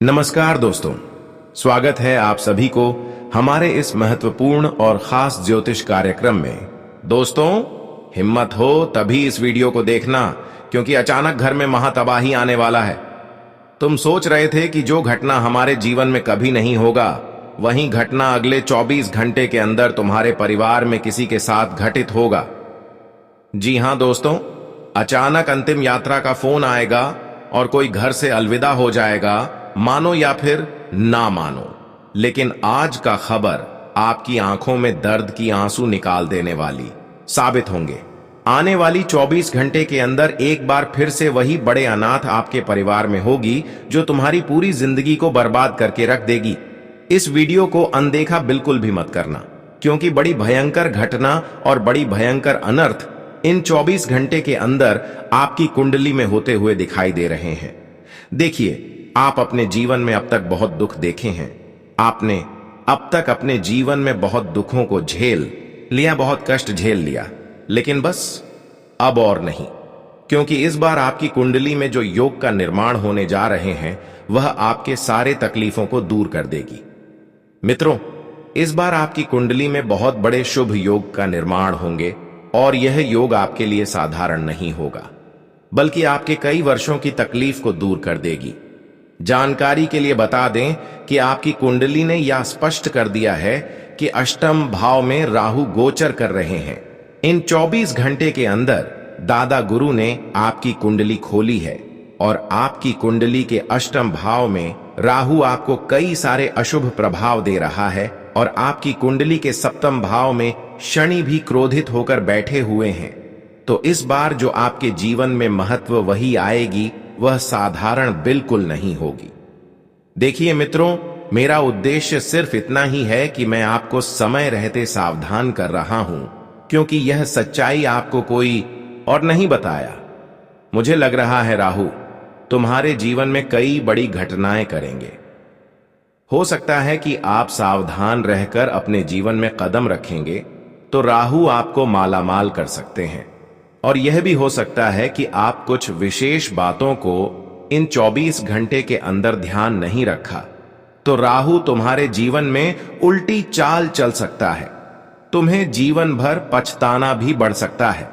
नमस्कार दोस्तों, स्वागत है आप सभी को हमारे इस महत्वपूर्ण और खास ज्योतिष कार्यक्रम में। दोस्तों, हिम्मत हो तभी इस वीडियो को देखना, क्योंकि अचानक घर में महातबाही आने वाला है। तुम सोच रहे थे कि जो घटना हमारे जीवन में कभी नहीं होगा, वही घटना अगले 24 घंटे के अंदर तुम्हारे परिवार में किसी के साथ घटित होगा। जी हां दोस्तों, अचानक अंतिम यात्रा का फोन आएगा और कोई घर से अलविदा हो जाएगा, मानो या फिर ना मानो। लेकिन आज का खबर आपकी आंखों में दर्द की आंसू निकाल देने वाली साबित होंगे। आने वाली 24 घंटे के अंदर एक बार फिर से वही बड़े अनाथ आपके परिवार में होगी, जो तुम्हारी पूरी जिंदगी को बर्बाद करके रख देगी। इस वीडियो को अनदेखा बिल्कुल भी मत करना, क्योंकि बड़ी भयंकर घटना और बड़ी भयंकर अनर्थ इन 24 घंटे के अंदर आपकी कुंडली में होते हुए दिखाई दे रहे हैं। देखिए, आप अपने जीवन में अब तक बहुत दुख देखे हैं। आपने अब तक अपने जीवन में बहुत दुखों को झेल लिया, बहुत कष्ट झेल लिया, लेकिन बस अब और नहीं, क्योंकि इस बार आपकी कुंडली में जो योग का निर्माण होने जा रहे हैं, वह आपके सारे तकलीफों को दूर कर देगी। मित्रों, इस बार आपकी कुंडली में बहुत बड़े शुभ योग का निर्माण होंगे, और यह योग आपके लिए साधारण नहीं होगा, बल्कि आपके कई वर्षों की तकलीफ को दूर कर देगी। जानकारी के लिए बता दें कि आपकी कुंडली ने यह स्पष्ट कर दिया है कि अष्टम भाव में राहु गोचर कर रहे हैं। इन 24 घंटे के अंदर दादा गुरु ने आपकी कुंडली खोली है, और आपकी कुंडली के अष्टम भाव में राहु आपको कई सारे अशुभ प्रभाव दे रहा है, और आपकी कुंडली के सप्तम भाव में शनि भी क्रोधित होकर बैठे हुए हैं। तो इस बार जो आपके जीवन में महत्व वही आएगी, वह साधारण बिल्कुल नहीं होगी। देखिए मित्रों, मेरा उद्देश्य सिर्फ इतना ही है कि मैं आपको समय रहते सावधान कर रहा हूं, क्योंकि यह सच्चाई आपको कोई और नहीं बताया। मुझे लग रहा है राहु तुम्हारे जीवन में कई बड़ी घटनाएं करेंगे। हो सकता है कि आप सावधान रहकर अपने जीवन में कदम रखेंगे तो राहु आपको मालामाल कर सकते हैं, और यह भी हो सकता है कि आप कुछ विशेष बातों को इन 24 घंटे के अंदर ध्यान नहीं रखा तो राहु तुम्हारे जीवन में उल्टी चाल चल सकता है। तुम्हें जीवन भर पछताना भी बढ़ सकता है।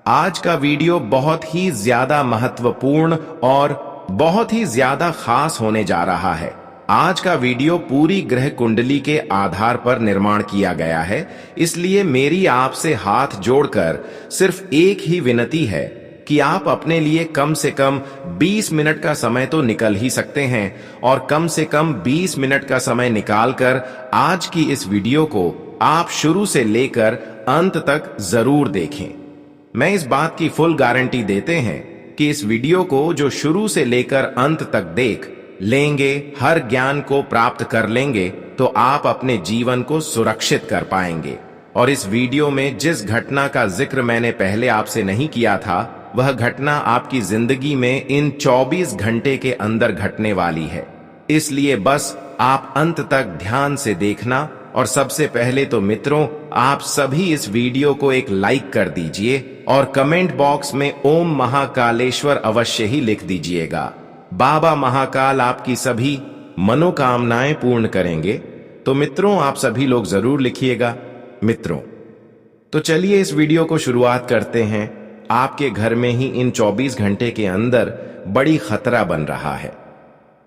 आज का वीडियो बहुत ही ज्यादा महत्वपूर्ण और बहुत ही ज्यादा खास होने जा रहा है। आज का वीडियो पूरी ग्रह कुंडली के आधार पर निर्माण किया गया है, इसलिए मेरी आपसे हाथ जोड़कर सिर्फ एक ही विनती है कि आप अपने लिए कम से कम 20 मिनट का समय तो निकल ही सकते हैं, और कम से कम 20 मिनट का समय निकालकर आज की इस वीडियो को आप शुरू से लेकर अंत तक जरूर देखें। मैं इस बात की फुल गारंटी देते हैं कि इस वीडियो को जो शुरू से लेकर अंत तक देख लेंगे, हर ज्ञान को प्राप्त कर लेंगे, तो आप अपने जीवन को सुरक्षित कर पाएंगे। और इस वीडियो में जिस घटना का जिक्र मैंने पहले आपसे नहीं किया था, वह घटना आपकी जिंदगी में इन 24 घंटे के अंदर घटने वाली है। इसलिए बस आप अंत तक ध्यान से देखना। और सबसे पहले तो मित्रों, आप सभी इस वीडियो को एक लाइक कर दीजिए, और कमेंट बॉक्स में ओम महाकालेश्वर अवश्य ही लिख दीजिएगा। बाबा महाकाल आपकी सभी मनोकामनाएं पूर्ण करेंगे। तो मित्रों, आप सभी लोग जरूर लिखिएगा। मित्रों, तो चलिए इस वीडियो को शुरुआत करते हैं। आपके घर में ही इन 24 घंटे के अंदर बड़ी खतरा बन रहा है।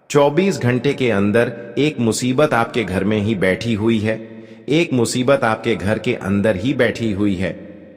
24 घंटे के अंदर एक मुसीबत आपके घर में ही बैठी हुई है। एक मुसीबत आपके घर के अंदर ही बैठी हुई है।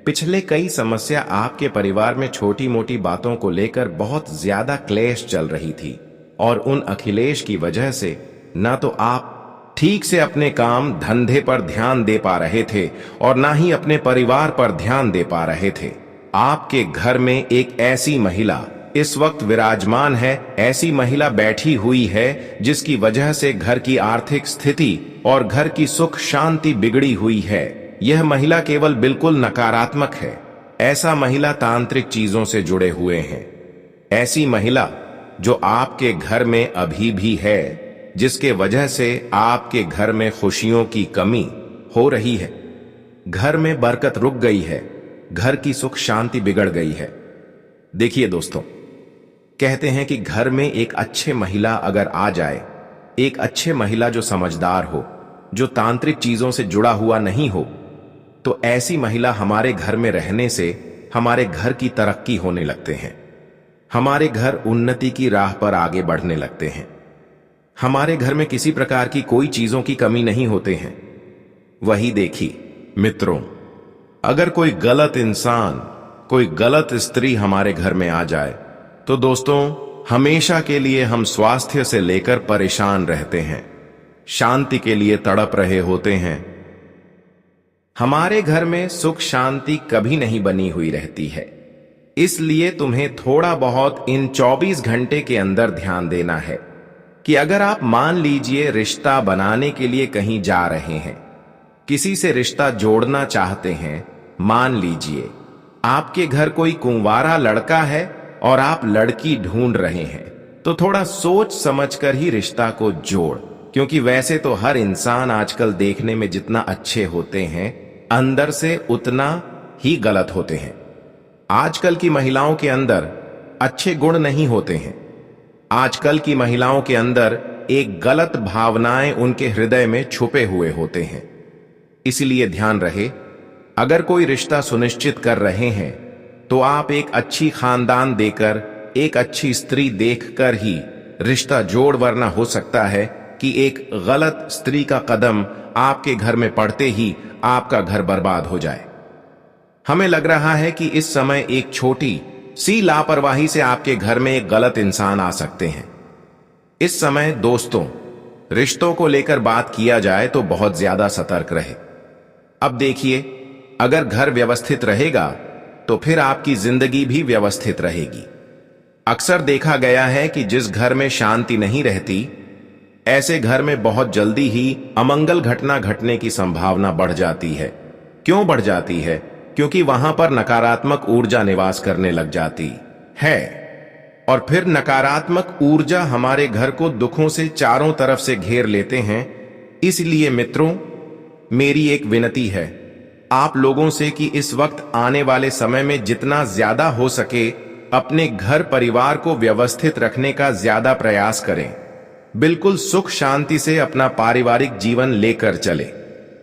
पिछले कई समस्या आपके परिवार में छोटी मोटी बातों को लेकर बहुत ज्यादा क्लेश चल रही थी, और उन अखिलेश की वजह से ना तो आप ठीक से अपने काम धंधे पर ध्यान दे पा रहे थे, और ना ही अपने परिवार पर ध्यान दे पा रहे थे। आपके घर में एक ऐसी महिला इस वक्त विराजमान है, ऐसी महिला बैठी हुई है जिसकी वजह से घर की आर्थिक स्थिति और घर की सुख शांति बिगड़ी हुई है। यह महिला केवल बिल्कुल नकारात्मक है। ऐसा महिला तांत्रिक चीजों से जुड़े हुए हैं। ऐसी महिला जो आपके घर में अभी भी है, जिसके वजह से आपके घर में खुशियों की कमी हो रही है। घर में बरकत रुक गई है, घर की सुख शांति बिगड़ गई है। देखिए दोस्तों, कहते हैं कि घर में एक अच्छे महिला अगर आ जाए, एक अच्छे महिला जो समझदार हो, जो तांत्रिक चीजों से जुड़ा हुआ नहीं हो, तो ऐसी महिला हमारे घर में रहने से हमारे घर की तरक्की होने लगते हैं, हमारे घर उन्नति की राह पर आगे बढ़ने लगते हैं। हमारे घर में किसी प्रकार की कोई चीजों की कमी नहीं होते हैं। वही देखी मित्रों, अगर कोई गलत इंसान, कोई गलत स्त्री हमारे घर में आ जाए तो दोस्तों हमेशा के लिए हम स्वास्थ्य से लेकर परेशान रहते हैं, शांति के लिए तड़प रहे होते हैं। हमारे घर में सुख शांति कभी नहीं बनी हुई रहती है। इसलिए तुम्हें थोड़ा बहुत इन 24 घंटे के अंदर ध्यान देना है कि अगर आप मान लीजिए रिश्ता बनाने के लिए कहीं जा रहे हैं, किसी से रिश्ता जोड़ना चाहते हैं, मान लीजिए आपके घर कोई कुंवारा लड़का है और आप लड़की ढूंढ रहे हैं, तो थोड़ा सोच समझकर ही रिश्ता को जोड़, क्योंकि वैसे तो हर इंसान आजकल देखने में जितना अच्छे होते हैं, अंदर से उतना ही गलत होते हैं। आजकल की महिलाओं के अंदर अच्छे गुण नहीं होते हैं। आजकल की महिलाओं के अंदर एक गलत भावनाएं उनके हृदय में छुपे हुए होते हैं। इसलिए ध्यान रहे, अगर कोई रिश्ता सुनिश्चित कर रहे हैं तो आप एक अच्छी खानदान देकर, एक अच्छी स्त्री देखकर ही रिश्ता जोड़, वरना हो सकता है कि एक गलत स्त्री का कदम आपके घर में पड़ते ही आपका घर बर्बाद हो जाए। हमें लग रहा है कि इस समय एक छोटी सी लापरवाही से आपके घर में एक गलत इंसान आ सकते हैं। इस समय दोस्तों रिश्तों को लेकर बात किया जाए तो बहुत ज्यादा सतर्क रहे। अब देखिए, अगर घर व्यवस्थित रहेगा तो फिर आपकी जिंदगी भी व्यवस्थित रहेगी। अक्सर देखा गया है कि जिस घर में शांति नहीं रहती, ऐसे घर में बहुत जल्दी ही अमंगल घटना घटने की संभावना बढ़ जाती है। क्यों बढ़ जाती है? क्योंकि वहां पर नकारात्मक ऊर्जा निवास करने लग जाती है, और फिर नकारात्मक ऊर्जा हमारे घर को दुखों से चारों तरफ से घेर लेते हैं। इसलिए मित्रों, मेरी एक विनती है आप लोगों से कि इस वक्त आने वाले समय में जितना ज्यादा हो सके अपने घर परिवार को व्यवस्थित रखने का ज्यादा प्रयास करें। बिल्कुल सुख शांति से अपना पारिवारिक जीवन लेकर चले।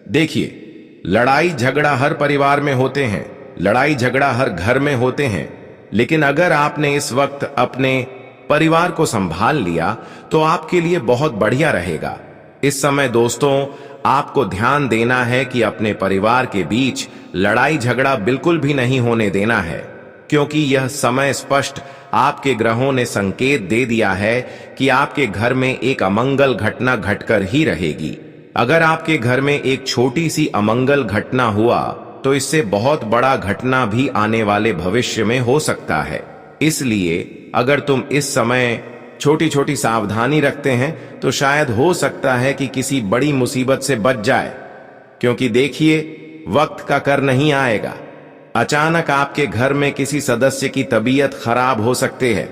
देखिए, लड़ाई झगड़ा हर परिवार में होते हैं, लड़ाई झगड़ा हर घर में होते हैं, लेकिन अगर आपने इस वक्त अपने परिवार को संभाल लिया तो आपके लिए बहुत बढ़िया रहेगा। इस समय दोस्तों आपको ध्यान देना है कि अपने परिवार के बीच लड़ाई झगड़ा बिल्कुल भी नहीं होने देना है, क्योंकि यह समय स्पष्ट आपके ग्रहों ने संकेत दे दिया है कि आपके घर में एक अमंगल घटना घटकर ही रहेगी। अगर आपके घर में एक छोटी सी अमंगल घटना हुआ तो इससे बहुत बड़ा घटना भी आने वाले भविष्य में हो सकता है। इसलिए अगर तुम इस समय छोटी छोटी सावधानी रखते हैं तो शायद हो सकता है कि किसी बड़ी मुसीबत से बच जाए, क्योंकि देखिए वक्त का कर नहीं आएगा। अचानक आपके घर में किसी सदस्य की तबीयत खराब हो सकती है।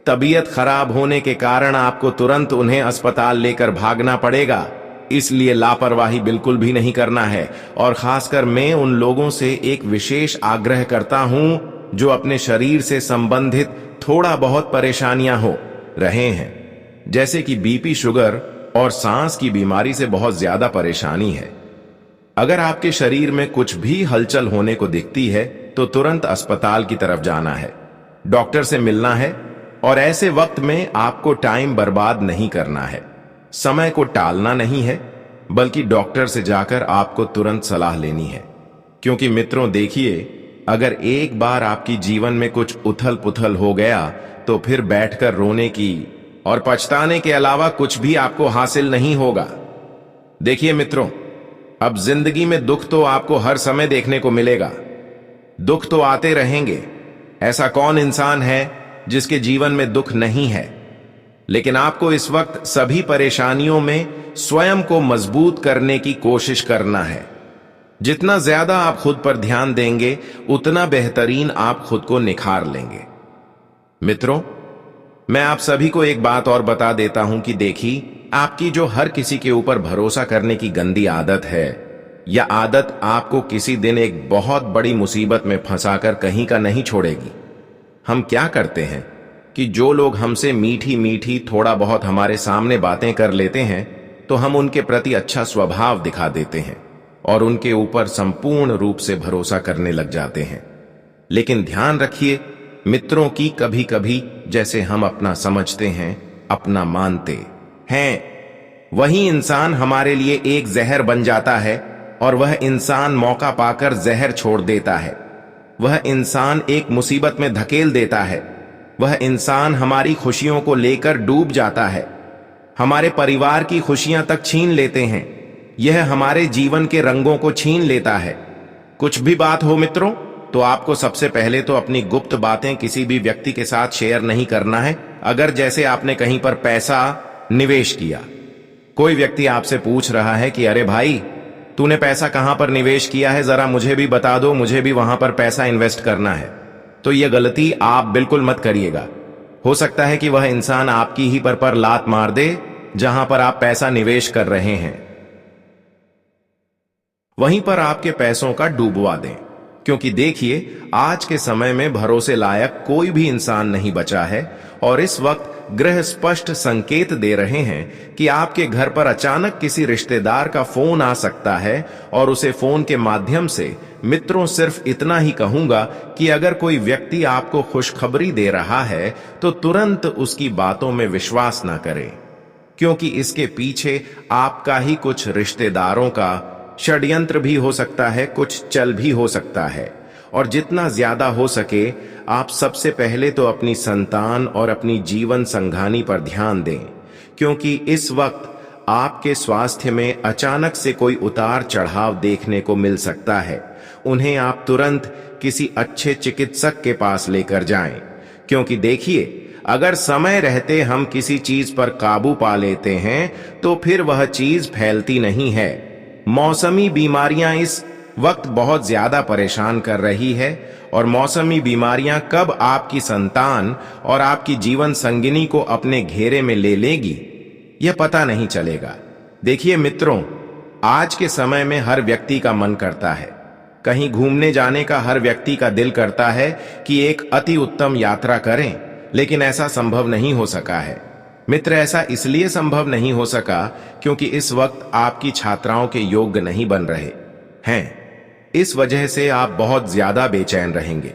तबीयत खराब होने के कारण आपको तुरंत उन्हें अस्पताल लेकर भागना पड़ेगा। इसलिए लापरवाही बिल्कुल भी नहीं करना है, और खासकर मैं उन लोगों से एक विशेष आग्रह करता हूं जो अपने शरीर से संबंधित थोड़ा बहुत परेशानियां हो रहे हैं, जैसे कि बीपी, शुगर और सांस की बीमारी से बहुत ज्यादा परेशानी है। अगर आपके शरीर में कुछ भी हलचल होने को दिखती है तो तुरंत अस्पताल की तरफ जाना है, डॉक्टर से मिलना है, और ऐसे वक्त में आपको टाइम बर्बाद नहीं करना है, समय को टालना नहीं है, बल्कि डॉक्टर से जाकर आपको तुरंत सलाह लेनी है। क्योंकि मित्रों देखिए, अगर एक बार आपकी जीवन में कुछ उथल पुथल हो गया तो फिर बैठकर रोने की और पछताने के अलावा कुछ भी आपको हासिल नहीं होगा। देखिए मित्रों, अब जिंदगी में दुख तो आपको हर समय देखने को मिलेगा, दुख तो आते रहेंगे। ऐसा कौन इंसान है जिसके जीवन में दुख नहीं है? लेकिन आपको इस वक्त सभी परेशानियों में स्वयं को मजबूत करने की कोशिश करना है। जितना ज्यादा आप खुद पर ध्यान देंगे उतना बेहतरीन आप खुद को निखार लेंगे। मित्रों, मैं आप सभी को एक बात और बता देता हूं कि देखिए, आपकी जो हर किसी के ऊपर भरोसा करने की गंदी आदत है, यह आदत आपको किसी दिन एक बहुत बड़ी मुसीबत में फंसाकर कहीं का नहीं छोड़ेगी। हम क्या करते हैं, कि जो लोग हमसे मीठी मीठी थोड़ा बहुत हमारे सामने बातें कर लेते हैं तो हम उनके प्रति अच्छा स्वभाव दिखा देते हैं और उनके ऊपर संपूर्ण रूप से भरोसा करने लग जाते हैं। लेकिन ध्यान रखिए, मित्रों की कभी कभी जैसे हम अपना समझते हैं, अपना मानते हैं, वही इंसान हमारे लिए एक जहर बन जाता है और वह इंसान मौका पाकर जहर छोड़ देता है। वह इंसान एक मुसीबत में धकेल देता है। वह इंसान हमारी खुशियों को लेकर डूब जाता है, हमारे परिवार की खुशियां तक छीन लेते हैं। यह हमारे जीवन के रंगों को छीन लेता है। कुछ भी बात हो मित्रों, तो आपको सबसे पहले तो अपनी गुप्त बातें किसी भी व्यक्ति के साथ शेयर नहीं करना है। अगर जैसे आपने कहीं पर पैसा निवेश किया, कोई व्यक्ति आपसे पूछ रहा है कि अरे भाई, तूने पैसा कहां पर निवेश किया है, जरा मुझे भी बता दो, मुझे भी वहां पर पैसा इन्वेस्ट करना है, तो यह गलती आप बिल्कुल मत करिएगा। हो सकता है कि वह इंसान आपकी ही पर लात मार दे जहां पर आप पैसा निवेश कर रहे हैं, वहीं पर आपके पैसों का डूबवा दें। क्योंकि देखिए, आज के समय में भरोसे लायक कोई भी इंसान नहीं बचा है और इस वक्त ग्रह स्पष्ट संकेत दे रहे हैं कि आपके घर पर अचानक किसी रिश्तेदार का फोन आ सकता है। और उसे फोन के माध्यम से मित्रों सिर्फ इतना ही कहूंगा कि अगर कोई व्यक्ति आपको खुशखबरी दे रहा है तो तुरंत उसकी बातों में विश्वास ना करें, क्योंकि इसके पीछे आपका ही कुछ रिश्तेदारों का षड्यंत्र भी हो सकता है, कुछ चल भी हो सकता है। और जितना ज्यादा हो सके आप सबसे पहले तो अपनी संतान और अपनी जीवन संघानी पर ध्यान दें, क्योंकि इस वक्त आपके स्वास्थ्य में अचानक से कोई उतार चढ़ाव देखने को मिल सकता है। उन्हें आप तुरंत किसी अच्छे चिकित्सक के पास लेकर जाएं, क्योंकि देखिए, अगर समय रहते हम किसी चीज पर काबू पा लेते हैं तो फिर वह चीज फैलती नहीं है। मौसमी बीमारियां इस वक्त बहुत ज्यादा परेशान कर रही है और मौसमी बीमारियां कब आपकी संतान और आपकी जीवन संगिनी को अपने घेरे में ले लेगी, यह पता नहीं चलेगा। देखिए मित्रों, आज के समय में हर व्यक्ति का मन करता है, कहीं घूमने जाने का हर व्यक्ति का दिल करता है कि एक अति उत्तम यात्रा करें, लेकिन ऐसा संभव नहीं हो सका है। मित्र, ऐसा इसलिए संभव नहीं हो सका क्योंकि इस वक्त आपकी छात्राओं के योग्य नहीं बन रहे हैं। इस वजह से आप बहुत ज्यादा बेचैन रहेंगे,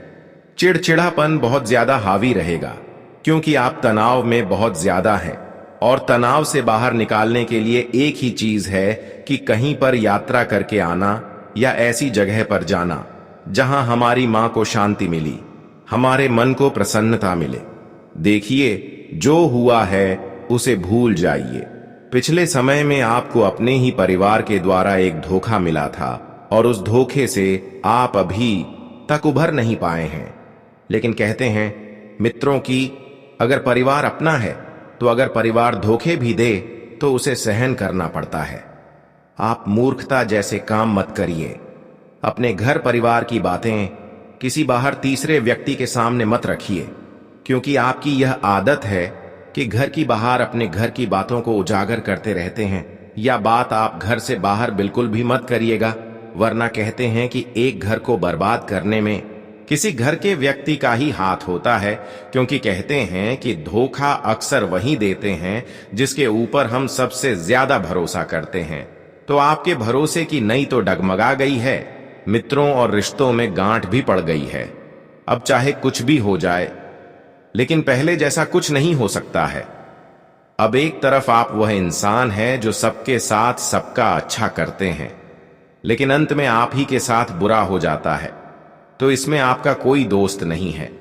चिड़चिड़ापन बहुत ज्यादा हावी रहेगा, क्योंकि आप तनाव में बहुत ज्यादा हैं। और तनाव से बाहर निकालने के लिए एक ही चीज है कि कहीं पर यात्रा करके आना या ऐसी जगह पर जाना जहां हमारी मां को शांति मिली, हमारे मन को प्रसन्नता मिले। देखिए, जो हुआ है उसे भूल जाइए। पिछले समय में आपको अपने ही परिवार के द्वारा एक धोखा मिला था और उस धोखे से आप अभी तक उभर नहीं पाए हैं। लेकिन कहते हैं मित्रों कि अगर परिवार अपना है तो अगर परिवार धोखे भी दे तो उसे सहन करना पड़ता है। आप मूर्खता जैसे काम मत करिए। अपने घर परिवार की बातें किसी बाहर तीसरे व्यक्ति के सामने मत रखिए, क्योंकि आपकी यह आदत है कि घर की बाहर अपने घर की बातों को उजागर करते रहते हैं। या बात आप घर से बाहर बिल्कुल भी मत करिएगा, वरना कहते हैं कि एक घर को बर्बाद करने में किसी घर के व्यक्ति का ही हाथ होता है। क्योंकि कहते हैं कि धोखा अक्सर वही देते हैं जिसके ऊपर हम सबसे ज्यादा भरोसा करते हैं। तो आपके भरोसे की नई तो डगमगा गई है मित्रों, और रिश्तों में गांठ भी पड़ गई है। अब चाहे कुछ भी हो जाए, लेकिन पहले जैसा कुछ नहीं हो सकता है। अब एक तरफ आप वह इंसान हैं जो सबके साथ सबका अच्छा करते हैं, लेकिन अंत में आप ही के साथ बुरा हो जाता है। तो इसमें आपका कोई दोस्त नहीं है,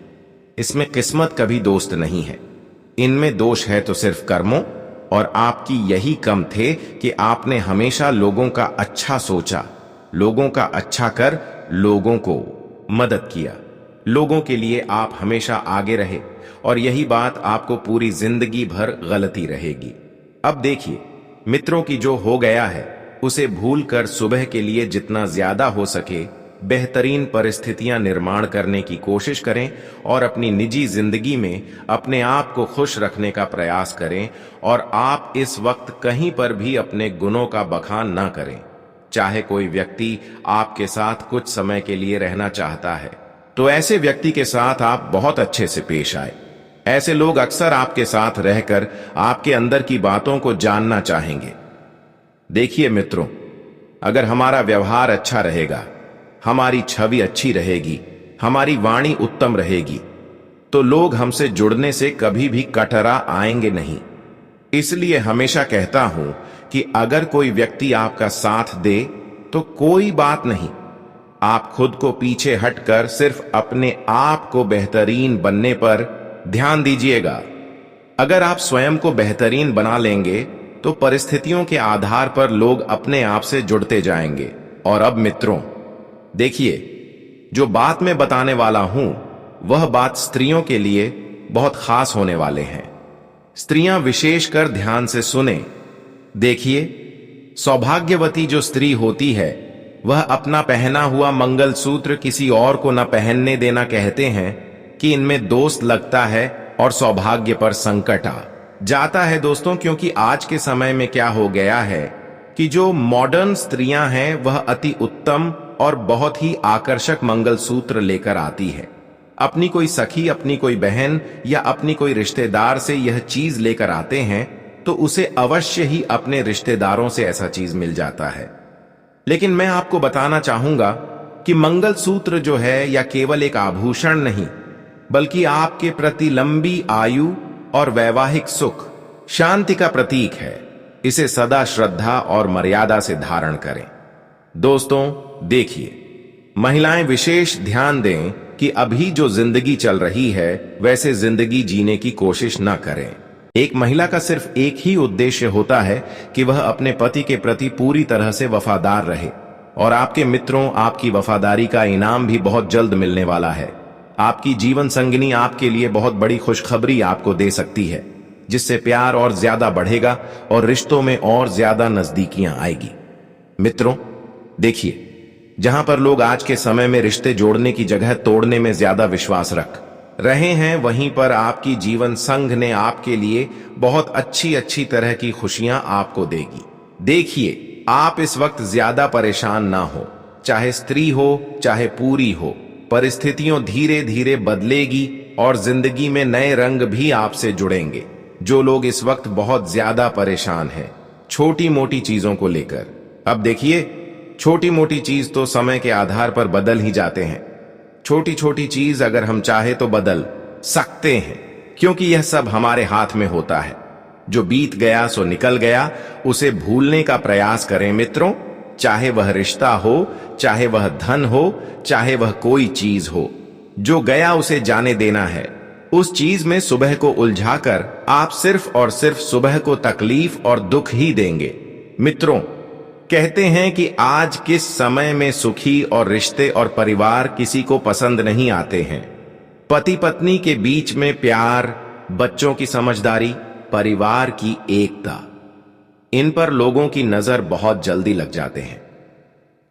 इसमें किस्मत का भी दोस्त नहीं है। इनमें दोष है तो सिर्फ कर्मों, और आपकी यही कम थे कि आपने हमेशा लोगों का अच्छा सोचा, लोगों का अच्छा कर लोगों को मदद किया, लोगों के लिए आप हमेशा आगे रहे, और यही बात आपको पूरी जिंदगी भर गलती रहेगी। अब देखिए मित्रों की जो हो गया है उसे भूलकर सुबह के लिए जितना ज्यादा हो सके बेहतरीन परिस्थितियां निर्माण करने की कोशिश करें और अपनी निजी जिंदगी में अपने आप को खुश रखने का प्रयास करें। और आप इस वक्त कहीं पर भी अपने गुणों का बखान ना करें। चाहे कोई व्यक्ति आपके साथ कुछ समय के लिए रहना चाहता है तो ऐसे व्यक्ति के साथ आप बहुत अच्छे से पेश आए। ऐसे लोग अक्सर आपके साथ रहकर आपके अंदर की बातों को जानना चाहेंगे। देखिए मित्रों, अगर हमारा व्यवहार अच्छा रहेगा, हमारी छवि अच्छी रहेगी, हमारी वाणी उत्तम रहेगी, तो लोग हमसे जुड़ने से कभी भी कटरा आएंगे नहीं। इसलिए हमेशा कहता हूं कि अगर कोई व्यक्ति आपका साथ दे तो कोई बात नहीं, आप खुद को पीछे हटकर सिर्फ अपने आप को बेहतरीन बनने पर ध्यान दीजिएगा। अगर आप स्वयं को बेहतरीन बना लेंगे तो परिस्थितियों के आधार पर लोग अपने आप से जुड़ते जाएंगे। और अब मित्रों देखिए, जो बात मैं बताने वाला हूं वह बात स्त्रियों के लिए बहुत खास होने वाले हैं। स्त्रियां विशेषकर ध्यान से सुने। देखिए, सौभाग्यवती जो स्त्री होती है वह अपना पहना हुआ मंगलसूत्र किसी और को न पहनने देना कहते हैं कि इनमें दोस्त लगता है और सौभाग्य पर संकट आ जाता है। दोस्तों, क्योंकि आज के समय में क्या हो गया है कि जो मॉडर्न स्त्रियां हैं वह अति उत्तम और बहुत ही आकर्षक मंगलसूत्र लेकर आती है। अपनी कोई सखी, अपनी कोई बहन या अपनी कोई रिश्तेदार से यह चीज लेकर आते हैं तो उसे अवश्य ही अपने रिश्तेदारों से ऐसा चीज मिल जाता है। लेकिन मैं आपको बताना चाहूंगा कि मंगलसूत्र जो है या केवल एक आभूषण नहीं, बल्कि आपके प्रति लंबी आयु और वैवाहिक सुख, शांति का प्रतीक है। इसे सदा श्रद्धा और मर्यादा से धारण करें। दोस्तों देखिए, महिलाएं विशेष ध्यान दें कि अभी जो जिंदगी चल रही है वैसे जिंदगी जीने की कोशिश न करें। एक महिला का सिर्फ एक ही उद्देश्य होता है कि वह अपने पति के प्रति पूरी तरह से वफादार रहे। और आपके मित्रों, आपकी वफादारी का इनाम भी बहुत जल्द मिलने वाला है। आपकी जीवन संगिनी आपके लिए बहुत बड़ी खुशखबरी आपको दे सकती है, जिससे प्यार और ज्यादा बढ़ेगा और रिश्तों में और ज्यादा नजदीकियां आएगी। मित्रों देखिए, जहां पर लोग आज के समय में रिश्ते जोड़ने की जगह तोड़ने में ज्यादा विश्वास रख रहे हैं, वहीं पर आपकी जीवन संघ ने आपके लिए बहुत अच्छी तरह की खुशियां आपको देगी। देखिए, आप इस वक्त ज्यादा परेशान ना हो, चाहे स्त्री हो चाहे पूरी हो। परिस्थितियों धीरे धीरे बदलेगी और जिंदगी में नए रंग भी आपसे जुड़ेंगे। जो लोग इस वक्त बहुत ज्यादा परेशान हैं छोटी मोटी चीजों को लेकर, अब देखिए, छोटी मोटी चीज तो समय के आधार पर बदल ही जाते हैं। छोटी छोटी चीज अगर हम चाहे तो बदल सकते हैं, क्योंकि यह सब हमारे हाथ में होता है। जो बीत गया सो निकल गया, उसे भूलने का प्रयास करें मित्रों। चाहे वह रिश्ता हो, चाहे वह धन हो, चाहे वह कोई चीज हो, जो गया उसे जाने देना है। उस चीज में सुबह को उलझाकर आप सिर्फ और सिर्फ सुबह को तकलीफ और दुख ही देंगे। मित्रों कहते हैं कि आज किस समय में सुखी और रिश्ते और परिवार किसी को पसंद नहीं आते हैं। पति पत्नी के बीच में प्यार, बच्चों की समझदारी, परिवार की एकता, इन पर लोगों की नजर बहुत जल्दी लग जाते हैं।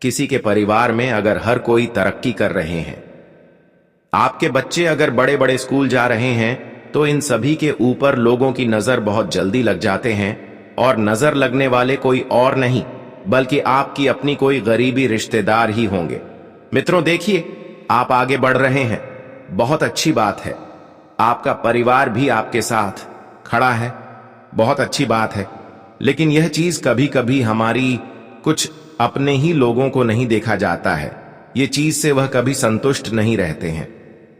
किसी के परिवार में अगर हर कोई तरक्की कर रहे हैं, आपके बच्चे अगर बड़े बड़े स्कूल जा रहे हैं, तो इन सभी के ऊपर लोगों की नजर बहुत जल्दी लग जाते हैं। और नजर लगने वाले कोई और नहीं बल्कि आपकी अपनी कोई गरीबी रिश्तेदार ही होंगे। मित्रों देखिए, आप आगे बढ़ रहे हैं, बहुत अच्छी बात है। आपका परिवार भी आपके साथ खड़ा है, बहुत अच्छी बात है। लेकिन यह चीज कभी कभी हमारी कुछ अपने ही लोगों को नहीं देखा जाता है। ये चीज से वह कभी संतुष्ट नहीं रहते हैं।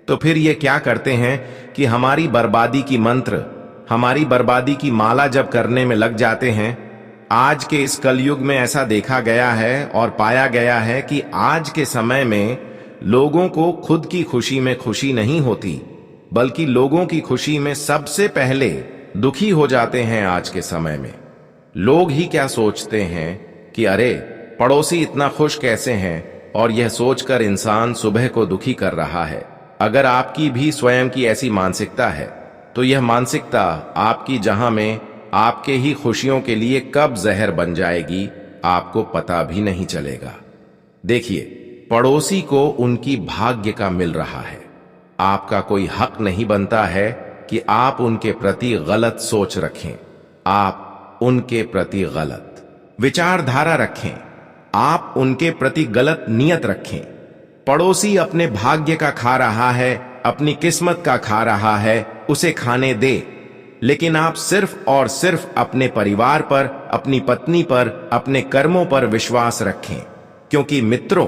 तो फिर ये क्या करते हैं कि हमारी बर्बादी की मंत्र, हमारी बर्बादी की माला जब करने में लग जाते हैं। आज के इस कलयुग में ऐसा देखा गया है और पाया गया है कि आज के समय में लोगों को खुद की खुशी में खुशी नहीं होती, बल्कि लोगों की खुशी में सबसे पहले दुखी हो जाते हैं। आज के समय में लोग ही क्या सोचते हैं कि अरे पड़ोसी इतना खुश कैसे हैं, और यह सोचकर इंसान सुबह को दुखी कर रहा है। अगर आपकी भी स्वयं की ऐसी मानसिकता है तो यह मानसिकता आपकी जहां में आपके ही खुशियों के लिए कब जहर बन जाएगी आपको पता भी नहीं चलेगा। देखिए, पड़ोसी को उनकी भाग्य का मिल रहा है। आपका कोई हक नहीं बनता है कि आप उनके प्रति गलत सोच रखें, आप उनके प्रति गलत विचारधारा रखें, आप उनके प्रति गलत नियत रखें। पड़ोसी अपने भाग्य का खा रहा है, अपनी किस्मत का खा रहा है, उसे खाने दे, लेकिन आप सिर्फ और सिर्फ अपने परिवार पर, अपनी पत्नी पर, अपने कर्मों पर विश्वास रखें। क्योंकि मित्रों,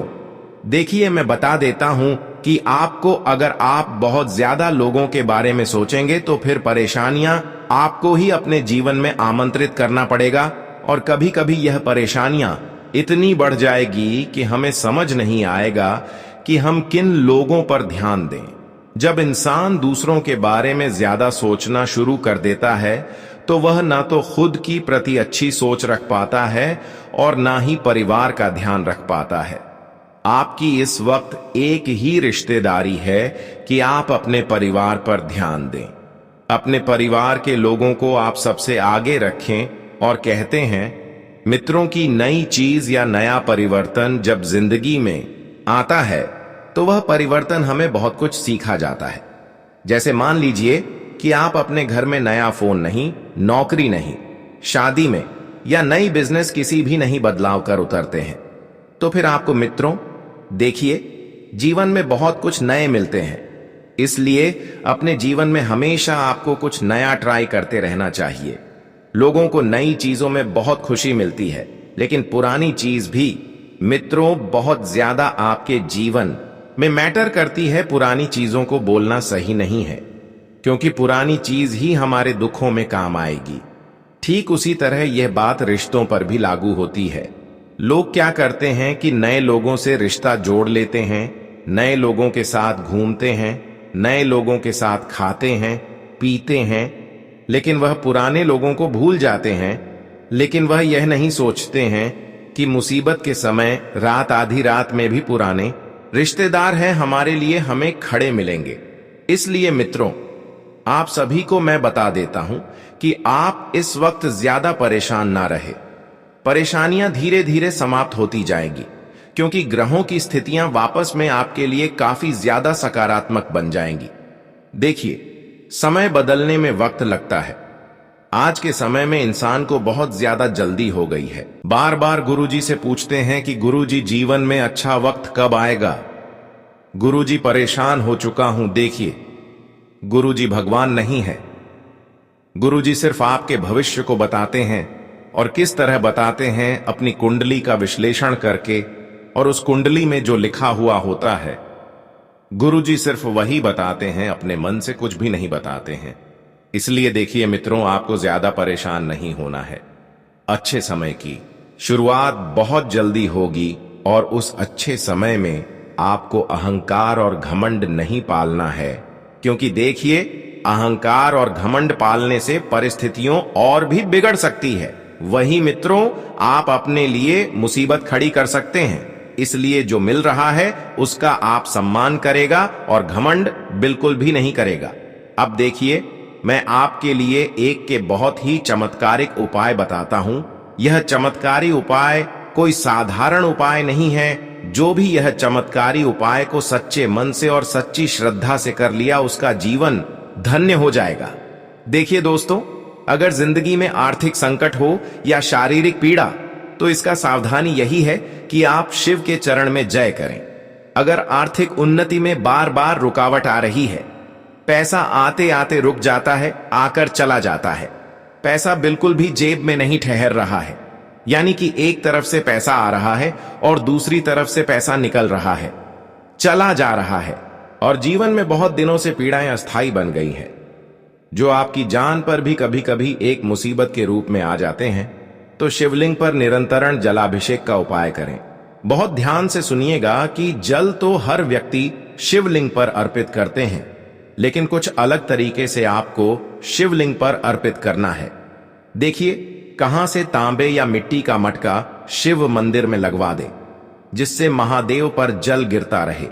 देखिए, मैं बता देता हूं कि आपको, अगर आप बहुत ज्यादा लोगों के बारे में सोचेंगे तो फिर परेशानियां आपको ही अपने जीवन में आमंत्रित करना पड़ेगा। और कभी कभी यह परेशानियां इतनी बढ़ जाएगी कि हमें समझ नहीं आएगा कि हम किन लोगों पर ध्यान दें। जब इंसान दूसरों के बारे में ज्यादा सोचना शुरू कर देता है तो वह ना तो खुद की प्रति अच्छी सोच रख पाता है और ना ही परिवार का ध्यान रख पाता है। आपकी इस वक्त एक ही रिश्तेदारी है कि आप अपने परिवार पर ध्यान दें। अपने परिवार के लोगों को आप सबसे आगे रखें और कहते हैं, मित्रों की नई चीज या नया परिवर्तन जब जिंदगी में आता है तो वह परिवर्तन हमें बहुत कुछ सीखा जाता है। जैसे मान लीजिए कि आप अपने घर में नया फोन नहीं, नौकरी नहीं, शादी में या नई बिजनेस किसी भी नहीं बदलाव कर उतरते हैं, तो फिर आपको मित्रों, देखिए, जीवन में बहुत कुछ नए मिलते हैं। इसलिए अपने जीवन में हमेशा आपको कुछ नया ट्राई करते रहना चाहिए। लोगों को नई चीजों में बहुत खुशी मिलती है, लेकिन पुरानी चीज भी मित्रों बहुत ज्यादा आपके जीवन में मैटर करती है। पुरानी चीजों को बोलना सही नहीं है, क्योंकि पुरानी चीज ही हमारे दुखों में काम आएगी। ठीक उसी तरह यह बात रिश्तों पर भी लागू होती है। लोग क्या करते हैं कि नए लोगों से रिश्ता जोड़ लेते हैं, नए लोगों के साथ घूमते हैं, नए लोगों के साथ खाते हैं, पीते हैं, लेकिन वह पुराने लोगों को भूल जाते हैं। लेकिन वह यह नहीं सोचते हैं कि मुसीबत के समय, रात आधी रात में भी पुराने रिश्तेदार हैं हमारे लिए हमें खड़े मिलेंगे। इसलिए मित्रों, आप सभी को मैं बता देता हूं कि आप इस वक्त ज्यादा परेशान ना रहे। परेशानियां धीरे धीरे समाप्त होती जाएंगी, क्योंकि ग्रहों की स्थितियां वापस में आपके लिए काफी ज्यादा सकारात्मक बन जाएंगी। देखिए, समय बदलने में वक्त लगता है। आज के समय में इंसान को बहुत ज्यादा जल्दी हो गई है। बार बार गुरुजी से पूछते हैं कि गुरुजी, जीवन में अच्छा वक्त कब आएगा? गुरुजी, परेशान हो चुका हूं। देखिए, गुरुजी भगवान नहीं है। गुरुजी सिर्फ आपके भविष्य को बताते हैं। और किस तरह बताते हैं? अपनी कुंडली का विश्लेषण करके, और उस कुंडली में जो लिखा हुआ होता है, गुरुजी सिर्फ वही बताते हैं, अपने मन से कुछ भी नहीं बताते हैं। इसलिए देखिए मित्रों, आपको ज्यादा परेशान नहीं होना है। अच्छे समय की शुरुआत बहुत जल्दी होगी और उस अच्छे समय में आपको अहंकार और घमंड नहीं पालना है, क्योंकि देखिए, अहंकार और घमंड पालने से परिस्थितियों और भी बिगड़ सकती है। वही मित्रों, आप अपने लिए मुसीबत खड़ी कर सकते हैं। इसलिए जो मिल रहा है उसका आप सम्मान करेगा और घमंड बिल्कुल भी नहीं करेगा। अब देखिए, मैं आपके लिए एक के बहुत ही चमत्कारिक उपाय बताता हूं। यह चमत्कारी उपाय कोई साधारण उपाय नहीं है। जो भी यह चमत्कारी उपाय को सच्चे मन से और सच्ची श्रद्धा से कर लिया, उसका जीवन धन्य हो जाएगा। देखिए दोस्तों, अगर जिंदगी में आर्थिक संकट हो या शारीरिक पीड़ा, तो इसका सावधानी यही है कि आप शिव के चरण में जय करें। अगर आर्थिक उन्नति में बार बार रुकावट आ रही है, पैसा आते आते रुक जाता है, आकर चला जाता है, पैसा बिल्कुल भी जेब में नहीं ठहर रहा है, यानी कि एक तरफ से पैसा आ रहा है और दूसरी तरफ से पैसा निकल रहा है, चला जा रहा है, और जीवन में बहुत दिनों से पीड़ाएं अस्थायी बन गई हैं, जो आपकी जान पर भी कभी कभी एक मुसीबत के रूप में आ जाते हैं, तो शिवलिंग पर निरंतरण जलाभिषेक का उपाय करें। बहुत ध्यान से सुनिएगा कि जल तो हर व्यक्ति शिवलिंग पर अर्पित करते हैं, लेकिन कुछ अलग तरीके से आपको शिवलिंग पर अर्पित करना है। देखिए, कहां से तांबे या मिट्टी का मटका शिव मंदिर में लगवा दें, जिससे महादेव पर जल गिरता रहे।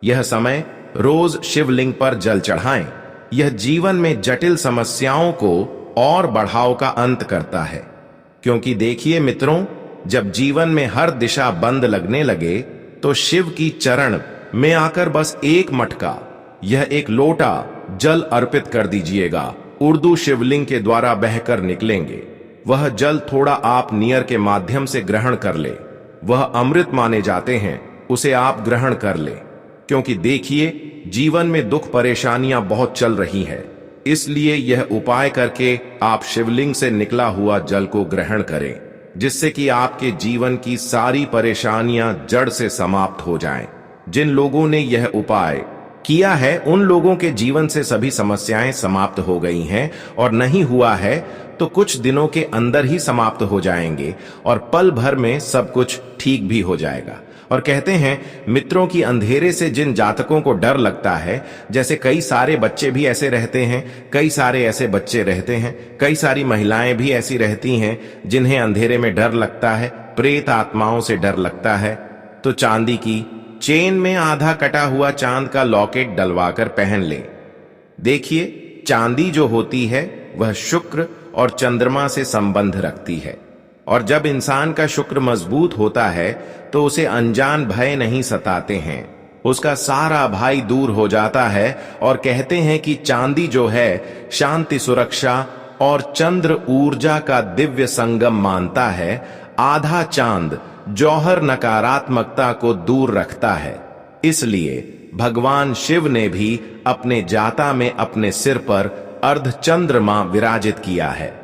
यह समय रोज शिवलिंग पर जल चढ़ाएं। यह जीवन में जटिल समस्याओं को और बढ़ाव का अंत करता है, क्योंकि देखिए मित्रों, जब जीवन में हर दिशा बंद लगने लगे, तो शिव की चरण में आकर बस एक मटका, यह एक लोटा जल अर्पित कर दीजिएगा। उर्दू शिवलिंग के द्वारा बहकर निकलेंगे। वह जल थोड़ा आप नियर के माध्यम से ग्रहण कर ले। वह अमृत माने जाते हैं, उसे आप ग्रहण कर ले, क्योंकि देखिए, जीवन में दुख परेशानियां बहुत चल रही है। इसलिए यह उपाय करके आप शिवलिंग से निकला हुआ जल को ग्रहण करें, जिससे कि आपके जीवन की सारी परेशानियां जड़ से समाप्त हो जाएं। जिन लोगों ने यह उपाय किया है उन लोगों के जीवन से सभी समस्याएं समाप्त हो गई हैं, और नहीं हुआ है तो कुछ दिनों के अंदर ही समाप्त हो जाएंगे और पल भर में सब कुछ ठीक भी हो जाएगा। और कहते हैं मित्रों की अंधेरे से जिन जातकों को डर लगता है, जैसे कई सारे बच्चे भी ऐसे रहते हैं, कई सारे ऐसे बच्चे रहते हैं, कई सारी महिलाएं भी ऐसी रहती हैं जिन्हें अंधेरे में डर लगता है, प्रेत आत्माओं से डर लगता है, तो चांदी की चेन में आधा कटा हुआ चांद का लॉकेट डलवाकर पहन ले। देखिए, चांदी जो होती है वह शुक्र और चंद्रमा से संबंध रखती है, और जब इंसान का शुक्र मजबूत होता है तो उसे अनजान भय नहीं सताते हैं, उसका सारा भय दूर हो जाता है। और कहते हैं कि चांदी जो है शांति, सुरक्षा और चंद्र ऊर्जा का दिव्य संगम मानता है। आधा चांद जौहर नकारात्मकता को दूर रखता है। इसलिए भगवान शिव ने भी अपने जाता में अपने सिर पर अर्धचंद्रमा विराजित किया है।